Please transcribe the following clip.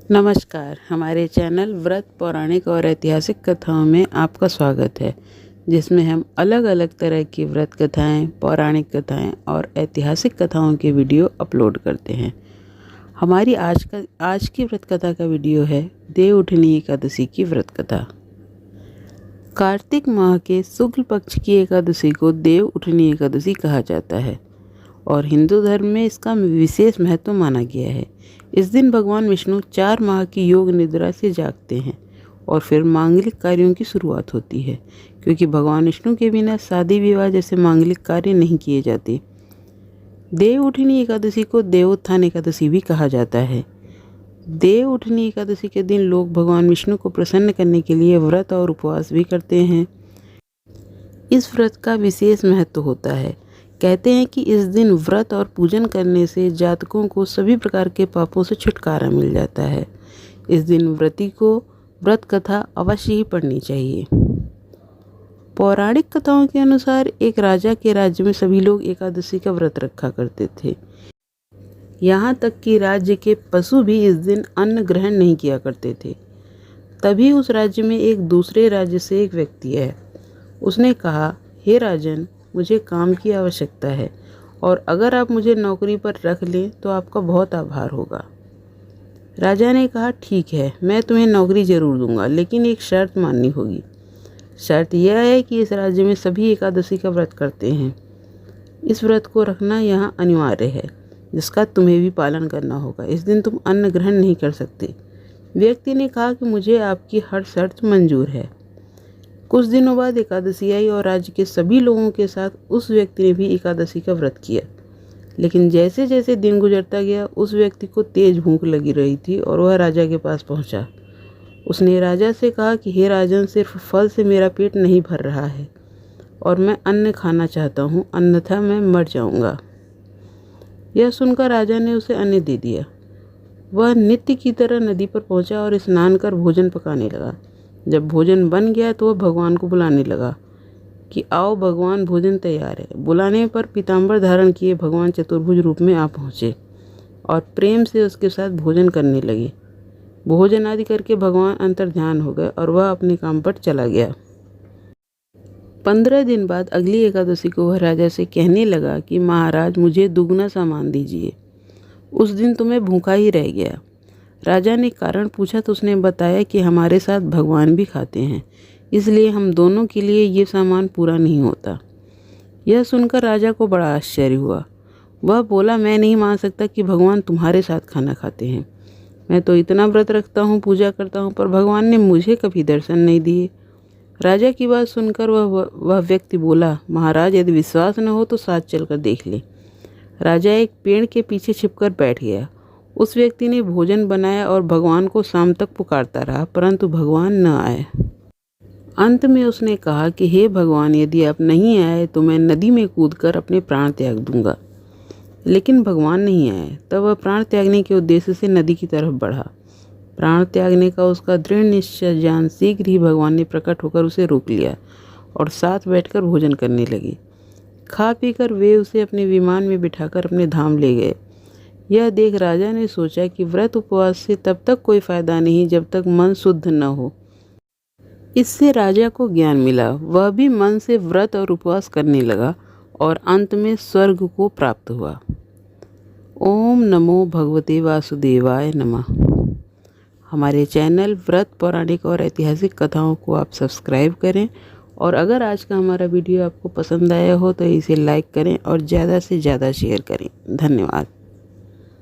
नमस्कार। हमारे चैनल व्रत पौराणिक और ऐतिहासिक कथाओं में आपका स्वागत है, जिसमें हम अलग अलग तरह की व्रत कथाएं, पौराणिक कथाएं और ऐतिहासिक कथाओं के वीडियो अपलोड करते हैं। हमारी आज की व्रत कथा का वीडियो है देवउठनी एकादशी की व्रत कथा। कार्तिक माह के शुक्ल पक्ष की एकादशी को देवउठनी एकादशी कहा जाता है और हिंदू धर्म में इसका विशेष महत्व माना गया है। इस दिन भगवान विष्णु 4 माह की योग निद्रा से जागते हैं और फिर मांगलिक कार्यों की शुरुआत होती है, क्योंकि भगवान विष्णु के बिना शादी विवाह जैसे मांगलिक कार्य नहीं किए जाते। देवउठनी एकादशी को देवोत्थान एकादशी भी कहा जाता है। देवउठनी एकादशी के दिन लोग भगवान विष्णु को प्रसन्न करने के लिए व्रत और उपवास भी करते हैं। इस व्रत का विशेष महत्व होता है। कहते हैं कि इस दिन व्रत और पूजन करने से जातकों को सभी प्रकार के पापों से छुटकारा मिल जाता है। इस दिन व्रती को व्रत कथा अवश्य ही पढ़नी चाहिए। पौराणिक कथाओं के अनुसार एक राजा के राज्य में सभी लोग एकादशी का व्रत रखा करते थे। यहाँ तक कि राज्य के पशु भी इस दिन अन्न ग्रहण नहीं किया करते थे। तभी उस राज्य में एक दूसरे राज्य से एक व्यक्ति आया। उसने कहा, हे राजन, मुझे काम की आवश्यकता है और अगर आप मुझे नौकरी पर रख लें तो आपका बहुत आभार होगा। राजा ने कहा, ठीक है, मैं तुम्हें नौकरी ज़रूर दूंगा, लेकिन एक शर्त माननी होगी। शर्त यह है कि इस राज्य में सभी एकादशी का व्रत करते हैं। इस व्रत को रखना यहाँ अनिवार्य है, जिसका तुम्हें भी पालन करना होगा। इस दिन तुम अन्न ग्रहण नहीं कर सकते। व्यक्ति ने कहा कि मुझे आपकी हर शर्त मंजूर है। कुछ दिनों बाद एकादशी आई और राज्य के सभी लोगों के साथ उस व्यक्ति ने भी एकादशी का व्रत किया। लेकिन जैसे जैसे दिन गुजरता गया, उस व्यक्ति को तेज भूख लगी रही थी और वह राजा के पास पहुंचा। उसने राजा से कहा कि हे राजन, सिर्फ फल से मेरा पेट नहीं भर रहा है और मैं अन्न खाना चाहता हूँ, अन्यथा मैं मर जाऊँगा। यह सुनकर राजा ने उसे अन्न दे दिया। वह नित्य की तरह नदी पर पहुँचा और स्नान कर भोजन पकाने लगा। जब भोजन बन गया तो वह भगवान को बुलाने लगा कि आओ भगवान, भोजन तैयार है। बुलाने पर पीताम्बर धारण किए भगवान चतुर्भुज रूप में आ पहुँचे और प्रेम से उसके साथ भोजन करने लगे। भोजन आदि करके भगवान अंतर्ध्यान हो गए और वह अपने काम पर चला गया। 15 दिन बाद अगली एकादशी को वह राजा से कहने लगा कि महाराज, मुझे दुगना सामान दीजिए, उस दिन तो मैं भूखा ही रह गया। राजा ने कारण पूछा तो उसने बताया कि हमारे साथ भगवान भी खाते हैं, इसलिए हम दोनों के लिए ये सामान पूरा नहीं होता। यह सुनकर राजा को बड़ा आश्चर्य हुआ। वह बोला, मैं नहीं मान सकता कि भगवान तुम्हारे साथ खाना खाते हैं। मैं तो इतना व्रत रखता हूँ, पूजा करता हूँ, पर भगवान ने मुझे कभी दर्शन नहीं दिए। राजा की बात सुनकर वह व्यक्ति बोला, महाराज, यदि विश्वास न हो तो साथ चलकर देख ले। राजा एक पेड़ के पीछे छिपकर बैठ गया। उस व्यक्ति ने भोजन बनाया और भगवान को शाम तक पुकारता रहा, परंतु भगवान न आए। अंत में उसने कहा कि हे भगवान, यदि आप नहीं आए तो मैं नदी में कूदकर अपने प्राण त्याग दूंगा। लेकिन भगवान नहीं आए। तब वह प्राण त्यागने के उद्देश्य से नदी की तरफ बढ़ा। प्राण त्यागने का उसका दृढ़ निश्चय जान शीघ्र ही भगवान ने प्रकट होकर उसे रोक लिया और साथ बैठकर भोजन करने लगे। खा पीकर वे उसे अपने विमान में बिठाकर अपने धाम ले गए। यह देख राजा ने सोचा कि व्रत उपवास से तब तक कोई फायदा नहीं जब तक मन शुद्ध न हो। इससे राजा को ज्ञान मिला। वह भी मन से व्रत और उपवास करने लगा और अंत में स्वर्ग को प्राप्त हुआ। ओम नमो भगवते वासुदेवाय नमः। हमारे चैनल व्रत पौराणिक और ऐतिहासिक कथाओं को आप सब्सक्राइब करें और अगर आज का हमारा वीडियो आपको पसंद आया हो तो इसे लाइक करें और ज़्यादा से ज़्यादा शेयर करें। धन्यवाद।